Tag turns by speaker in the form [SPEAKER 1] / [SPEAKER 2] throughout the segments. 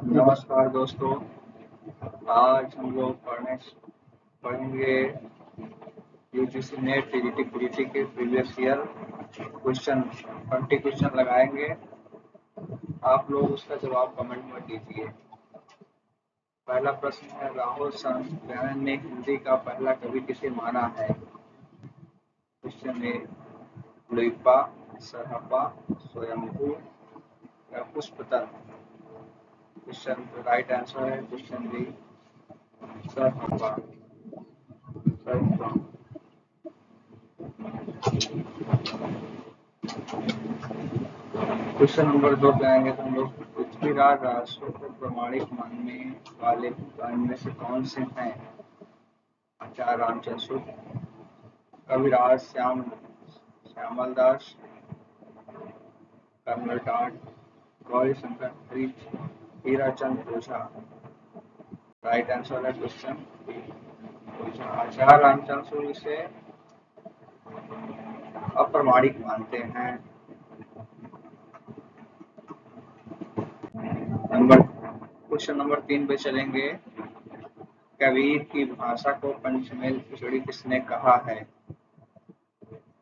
[SPEAKER 1] नमस्कार दोस्तों। आज हम लोग पढ़ेंगे यूजीसी नेट टीजीटी पीजीटी के प्रीवियस ईयर क्वेश्चन 20 क्वेश्चन लगाएंगे। आप लोग उसका जवाब कमेंट में दीजिए। पहला प्रश्न है, राहुल संध्यान ने हिंदी का पहला कवि किसे माना है? क्वेश्चन ए, लुइपा, सरहपा, स्वयंभू या पुष्पतंत्र। क्वेश्चन राइट आंसर है question B, Sarahapa. Question number 2 पे आएंगे तो हम लोग पृथ्वीराज राष्ट्रों को प्रमाणिक मानने वाले इनमें से कौन से हैं? आचार्य रामचंद्र शुक्ल, कविराज श्यामल दास, कर्नल टाट, गौरी शंकर हीराचंद ओझा। राइट आंसर है क्वेश्चन बी, ओझा। आचार्य रामचंद्र शुक्ल इसे अप्रमाणिक मानते हैं। क्वेश्चन नंबर 3 पे चलेंगे। कबीर की भाषा को पंचमेल खिचड़ी किसने कहा है?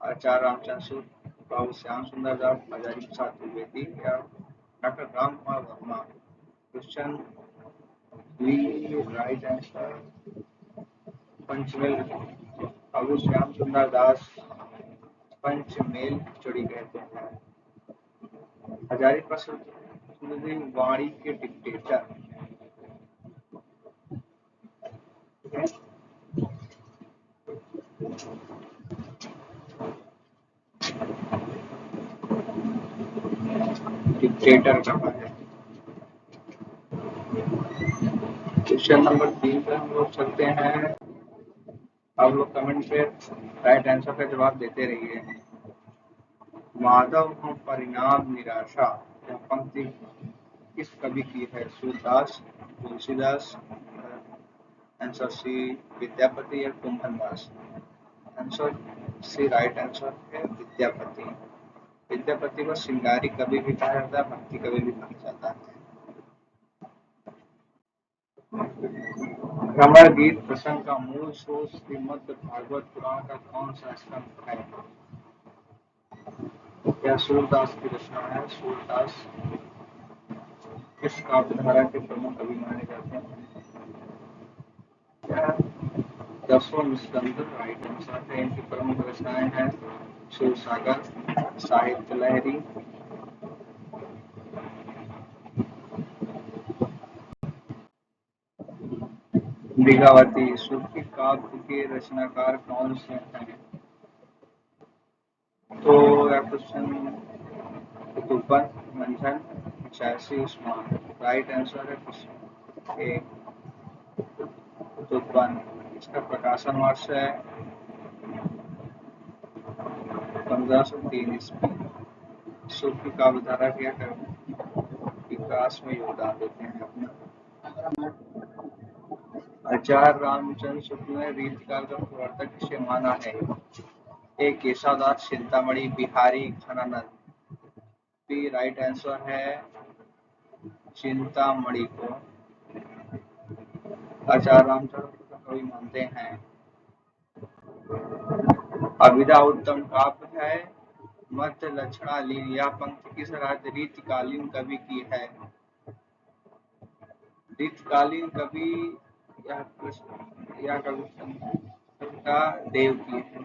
[SPEAKER 1] आचार्य रामचंद्र शुक्ल, बाबू श्याम सुंदर दास, हजारी प्रसाद द्विवेदी या doctor Ram Kumar Verma. Question B right answer पंचमेल। बाबू श्याम सुंदर दास पंचमेल खिचड़ी कहते हैं। हजारी प्रसाद वाणी के डिक्टेटर। डिक्टेटर कहा है। क्वेश्चन नंबर 3 पे हम लोग चलते हैं। आप लोग कमेंट पे राइट आंसर का जवाब देते रहिए। माधव हम परिणाम निराशा यह पंक्ति किस कवि की है? सूरदास, तुलसीदास, आंसर सी विद्यापति या Kumbhandas. Answer C right answer है विद्यापति। विद्यापति को श्रृंगारी कवि भी कहा जाता है, भक्ति कवि भी कहा जाता है। भ्रमर गीत प्रसंग का मूल स्रोत श्रीमद् भागवत पुराण का कौन सा स्कंद है? क्या सूरदास की रचना है? सूरदास किस काव्यधारा के प्रमुख कवि माने जाते हैं? क्या दसवां स्कंद राइट आंसर है। इनकी प्रमुख रचनाएं हैं शिवसागर, साहित्य लहरी, मृगावती। सूफी काव्य के रचनाकार कौन से हैं? तो यह क्वेश्चन कुतुबन, मंझन, जैसी उस्मान। राइट आंसर है क्वेश्चन ए कुतुबन। इसका प्रकाशन वर्ष है 1503 ईस्वी। सूफी काव्यधारा के विकास में योगदान देते हैं अपना। आचार्य रामचंद्र शुक्ल ने रीतिकाल का प्रवर्तक किसे माना है? A Keshavdas, Chintamani, Bihari, Ghananand. B right answer है चिंतामणि को आचार्य रामचंद्र का कवि मानते हैं। अभिधा उत्तम काव्य है, मध्य लक्षणालीन। यह पंक्ति किस रीतिकालीन कवि की है? रीतिकालीन कवि यह कविता देव की है।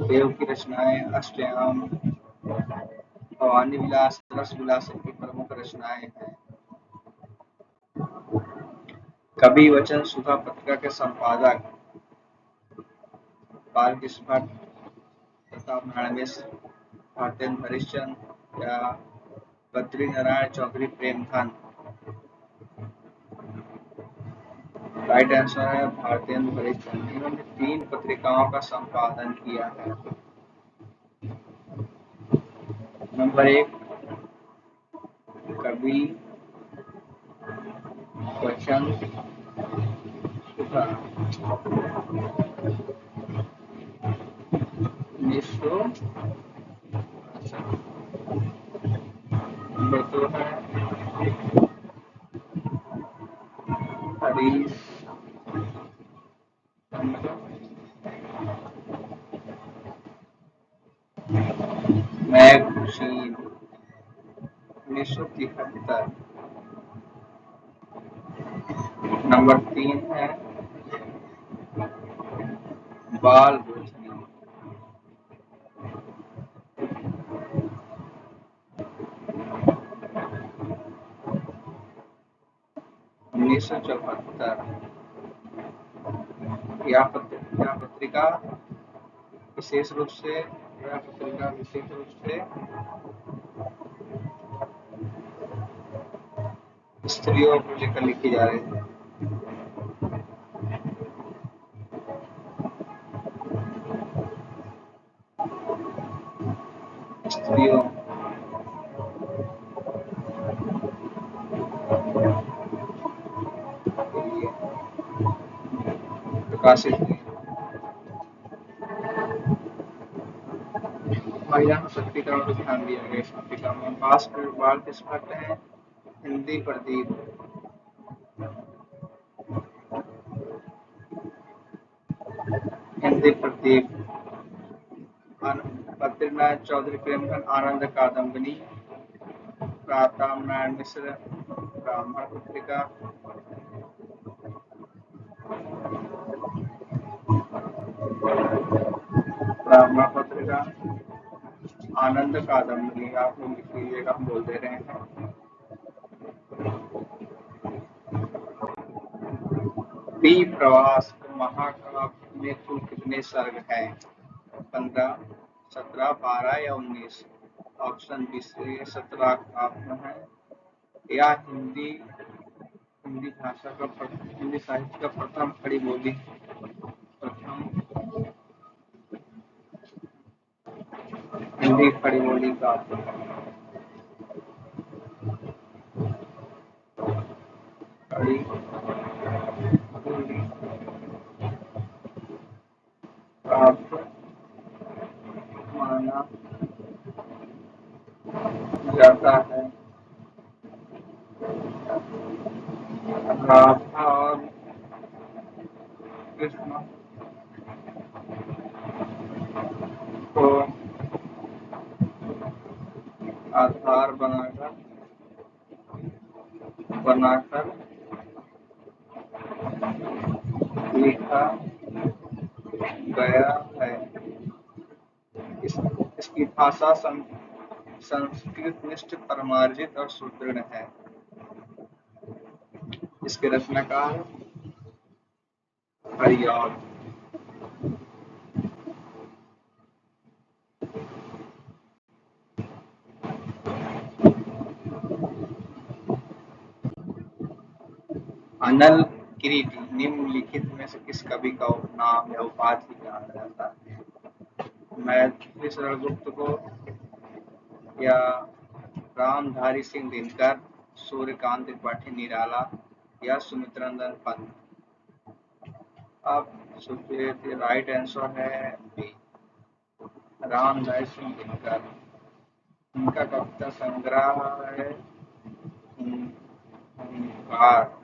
[SPEAKER 1] देव की रचनाएं अष्टयाम, भवानी विलास, रस विलास की प्रमुख रचनाएं हैं। कवि वचन सुधा पत्रिका के संपादक बालकृष्ण भट्ट, प्रताप नारायण मिश्र, भारतेंद्र हरिश्चंद्र या बद्री नारायण चौधरी प्रेमधन। राइट आंसर है भारतेंद्र हरिश्चंद्र। इन्होंने 3 पत्रिकाओं का संपादन किया है। नंबर 1 कवि वचन सुधा, नंबर 2 है हरीश मैगजीन 1973। नंबर 3 है बाल रोशनी 1974। यह पत्रिका विशेष रूप से स्त्रियों को लेकर लिखी जा रही है। स्त्रियों के लिए प्रकाशित हुई। महिला सशक्तिकरण पर ध्यान दिया गया इस पत्रिका में। बाल स्पष्ट है। हिंदी प्रदीप हिंदी प्रदीप बद्रीनाथ चौधरी प्रेमचंद आनंद कादम्बिनी प्रताप नारायण मिश्र ब्राह्मण पत्रिका आनंद कादम्बिनी आप लोग लिख लीजिएगा, हम बोल दे रहे हैं। बी प्रवास महाकाव्य में कुल कितने सर्ग हैं? 15, 17, 12 या 19? ऑप्शन बी से 17 काव्य है। या हिंदी भाषा का हिंदी साहित्य का प्रथम खड़ी बोली प्रथम हिंदी खड़ी बोली काव्य खड़ी बोली काव्य माना जाता है। राधा और कृष्ण को आधार बनाकर लिखा गया है। इसकी भाषा संस्कृत निष्ठ परमार्जित और सुदृढ़ है। इसके रचनाकार हरियाण। अनल किरीटी निम्नलिखित में से किस कवि का उपनाम या उपाधि जाना जाता है? मैथिली शरण गुप्त को या रामधारी सिंह दिनकर, सूर्यकांत त्रिपाठी निराला या सुमित्रानंदन पंत? आप सोचिए, राइट आंसर है बी रामधारी सिंह दिनकर। उनका कविता संग्रह है हुंकार।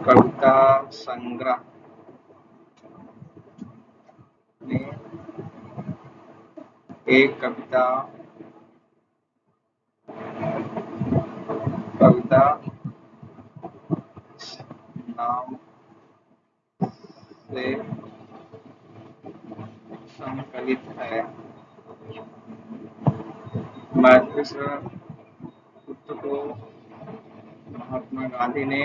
[SPEAKER 1] कविता संग्रह में एक कविता नाम से संकलित है। मैथिली शरण गुप्त को महात्मा गांधी ने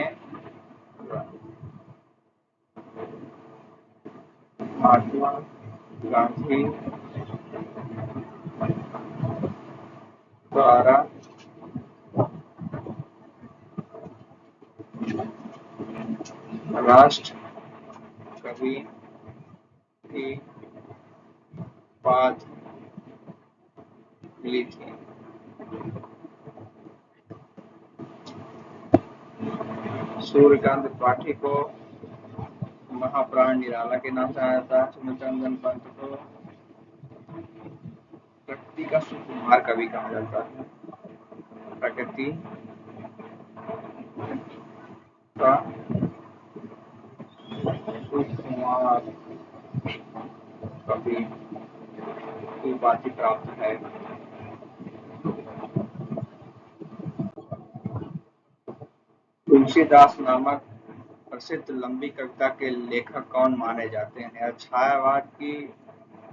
[SPEAKER 1] द्वारा राष्ट्र कवि की उपाधि मिली थी। सूर्यकांत त्रिपाठी को महाप्राण निराला के नाम से जाना जाता है। सुमित्रानंदन पंत को प्रकृति का सुकुमार कवि कहा जाता है। प्रकृति का सुकुमार कवि की उपाधि प्राप्त है। तुलसीदास नामक प्रसिद्ध लंबी कविता के लेखक कौन माने जाते हैं? छायावाद की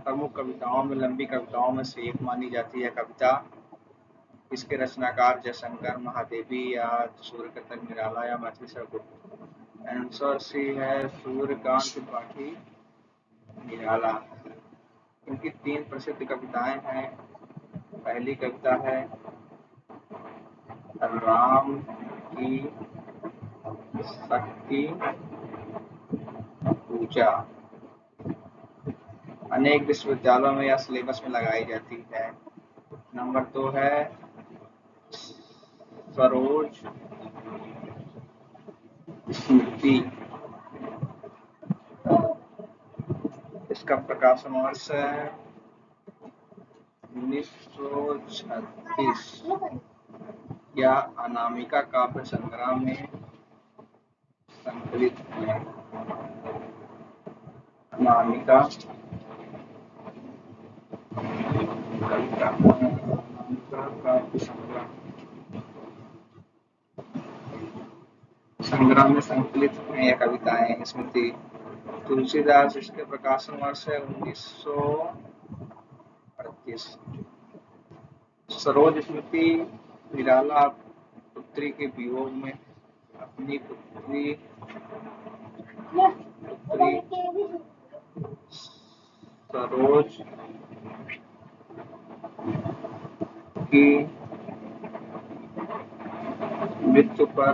[SPEAKER 1] प्रमुख कविताओं में लंबी कविताओं में से एक मानी जाती है कविता। इसके रचनाकार जयशंकर, महादेवी या सूर्यकांत निराला या मैथिली सरगुप्त? आंसर सी है सूर्यकांत त्रिपाठी निराला। इनकी तीन प्रसिद्ध कविताएं हैं। पहली कविता है राम की शक्ति पूजा, अनेक विश्वविद्यालयों में या सिलेबस में लगाई जाती है। नंबर 2 है सरोज स्मृति, इसका प्रकाशन वर्ष है 1936 या अनामिका काव्य संग्रह में संकलित है। अनामिका कविता, अनामिका काव्य संग्रह में संकलित है यह कविताएं स्मृति। तुलसीदास, इसके प्रकाशन वर्ष है 1938। सरोज स्मृति निराला पुत्री के वियोग में अपनी पुत्री सरोज की मृत्यु पर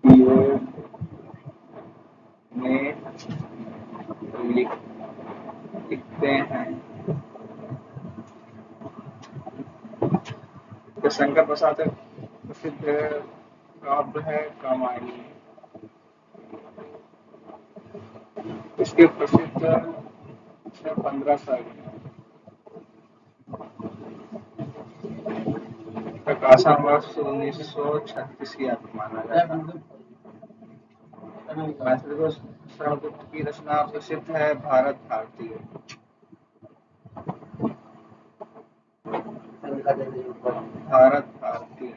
[SPEAKER 1] वियोग में लिखते हैं। शंकर प्रसाद प्रसिद्ध काव्य है कामायनी। इसके प्रसिद्ध 15 सर्ग, प्रकाशन वर्ष 1936 माना जाता है। मैथिली सरगुप्त की रचना प्रसिद्ध है भारत भारती। भारत भारती।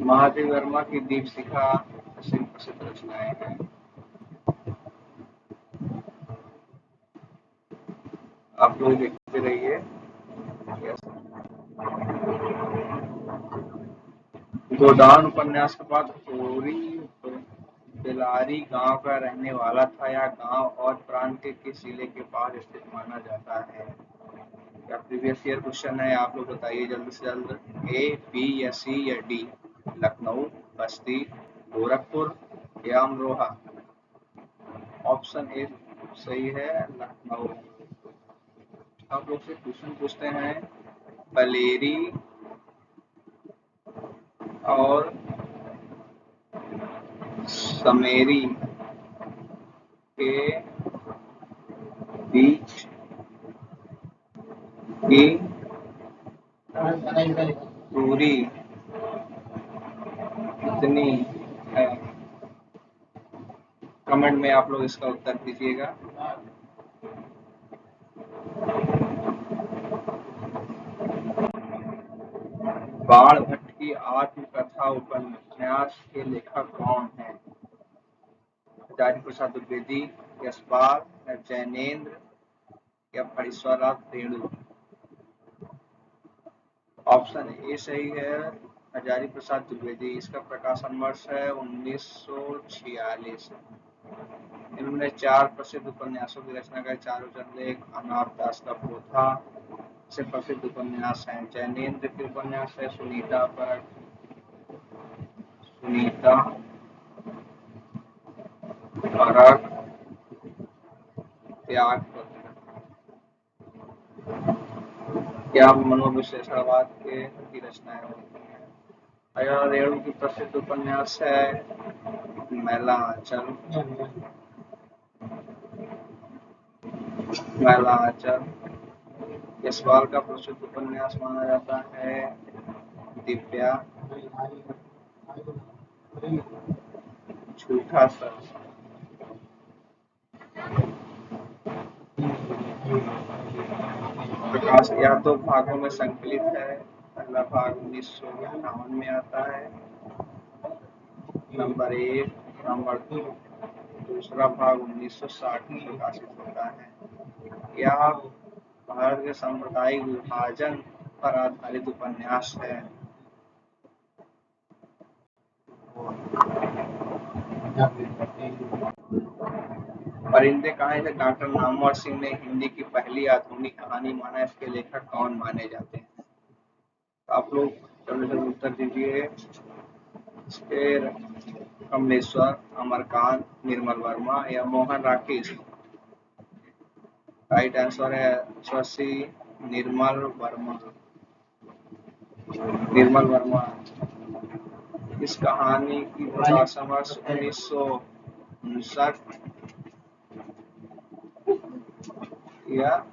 [SPEAKER 1] महादेव वर्मा की दीपशिखा प्रसिद्ध रचनाएं हैं। आप लोग देखते रहिए। गोदान उपन्यास का पात्र होरी बेलारी गांव का रहने वाला था। यह गांव और प्रांत के जिले के पास स्थित माना जाता है। क्या प्रीवियस ईयर क्वेश्चन है, आप लोग बताइए जल्द से जल्द। ए, बी या सी या डी? लखनऊ, बस्ती, गोरखपुर या अमरोहा? ऑप्शन ए सही है, लखनऊ। आप लोग से क्वेश्चन पूछते हैं बलेरी और समेरी के बीच की दूरी कितनी है? कमेंट में आप लोग इसका उत्तर दीजिएगा। बाण भट्ट की आत्मकथा उपन्यास के लेखक कौन हैं? हजारी प्रसाद द्विवेदी, यशपाल, जैनेन्द्र या फणीश्वरनाथ रेणु? ऑप्शन ए सही है, हजारी प्रसाद द्विवेदी। इसका प्रकाशन वर्ष है 1946। इन्होंने 4 प्रसिद्ध उपन्यासों की रचना की। चारों जनलेख अनाथ दास का पोथा से प्रसिद्ध उपन्यास है। जैनेन्द्र के उपन्यास है सुनीता पर सुनीता परक त्याग पत्र। क्या मनोविश्लेषणवाद के की रचनाएं होती हैं? अया रेणु की प्रसिद्ध उपन्यास है मैला आंचल। महिला आंचल। यशपाल का प्रसिद्ध उपन्यास माना जाता है दिव्या। झूठा सच। प्रकाश या तो भागों में संकलित है। पहला भाग 1958 में आता है, नंबर 1। नंबर 2, दूसरा भाग 1960 में प्रकाशित होता है। यह भारत के सांप्रदायिक विभाजन पर आधारित उपन्यास है। परिंदे कहानी से डॉक्टर नामवर सिंह ने हिंदी की पहली आधुनिक कहानी माना। इसके लेखक कौन माने जाते हैं? आप लोग जल्दी जल्दी उत्तर दीजिए। इसके कमलेश्वर, अमरकांत, निर्मल वर्मा या मोहन राकेश। राइट आंसर है शशि निर्मल वर्मा। निर्मल वर्मा। इस कहानी की प्रकाशन वर्ष 1959 या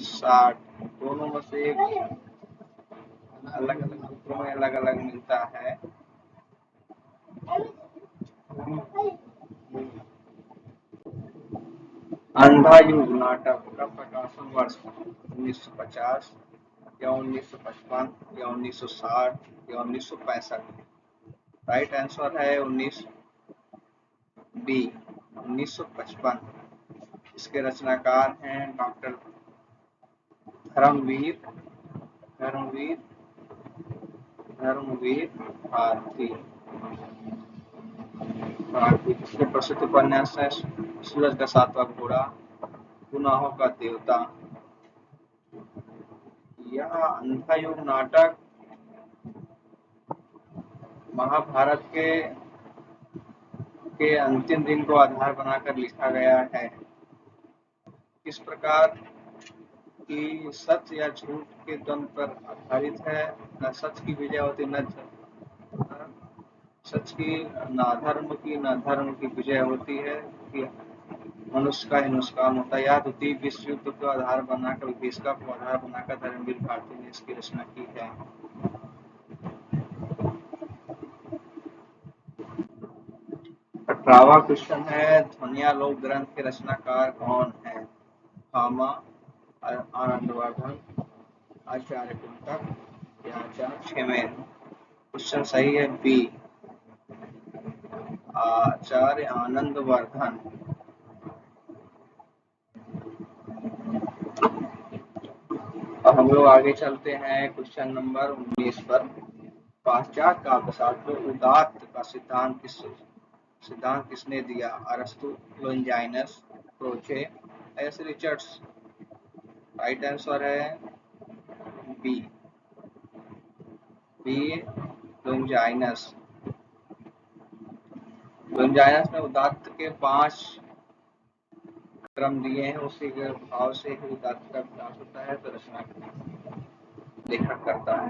[SPEAKER 1] 60, दोनों में से एक अलग अलग सूत्रों में अलग अलग मिलता है। अंधा युग नाटक का प्रकाशन वर्ष 1950 या 1955 या 1960 या 1965। राइट आंसर है 1955। इसके रचनाकार हैं डॉक्टर धर्मवीर धर्मवीर धर्मवीर भारती। इसके प्रसिद्ध उपन्यास है सूरज का सातवां घोड़ा, गुनाहों का देवता। यह अंधा युग नाटक महाभारत के अंतिम दिन को आधार बनाकर लिखा गया है। किस प्रकार की सत्य या झूठ के द्वंद पर आधारित है। न सच की विजय होती, न सच की, न अधर्म की, न धर्म की विजय होती है कि मनुष्य का ही नुकसान होता है। यह द्वितीय विश्व युद्ध को आधार बनाकर, विभीषिका को आधार बनाकर धर्मवीर भारती ने इसकी रचना की है। 18वां क्वेश्चन है, ध्वनियालोक ग्रंथ के रचनाकार कौन है? भामा, आनंदवर्धन, आचार्य कुंतक या आचार्य क्षेमेन। क्वेश्चन सही है बी, आचार्य आनंदवर्धन। अब हम लोग आगे चलते हैं क्वेश्चन नंबर 19 पर। पाश्चात्य काव्यशास्त्र में उदात्त का सिद्धांत किसने दिया? अरस्तु, लोनजाइनस, प्रोचे, एस रिचर्ड्स। राइट आंसर है बी, लोनजाइनस। लोनजाइनस ने उदात्त के 5 क्रम दिए हैं, उसी के भाव से ही उदात्त का विकास होता है, तो रचना लेखक करता है।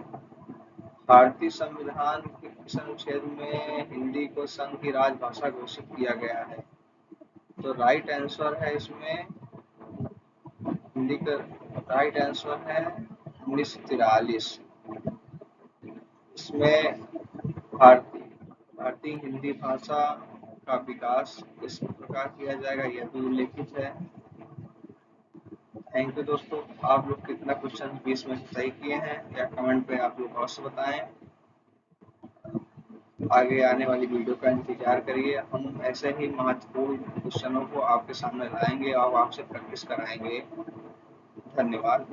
[SPEAKER 1] भारतीय संविधान के किस अनुच्छेद में हिंदी को संघ की राजभाषा घोषित किया गया है? तो राइट आंसर है इसमें हिंदी का राइट आंसर है 1943। इसमें भारतीय हिंदी भाषा का विकास किस प्रकार किया जाएगा, यह भी उल्लेखित है। थैंक यू दोस्तों। आप लोग कितना क्वेश्चन 20 में सही किए हैं या कमेंट पे आप लोग अवश्य बताएं। आगे आने वाली वीडियो का इंतजार करिए। हम ऐसे ही महत्वपूर्ण क्वेश्चनों को आपके सामने लाएंगे और आपसे प्रैक्टिस कराएंगे। धन्यवाद।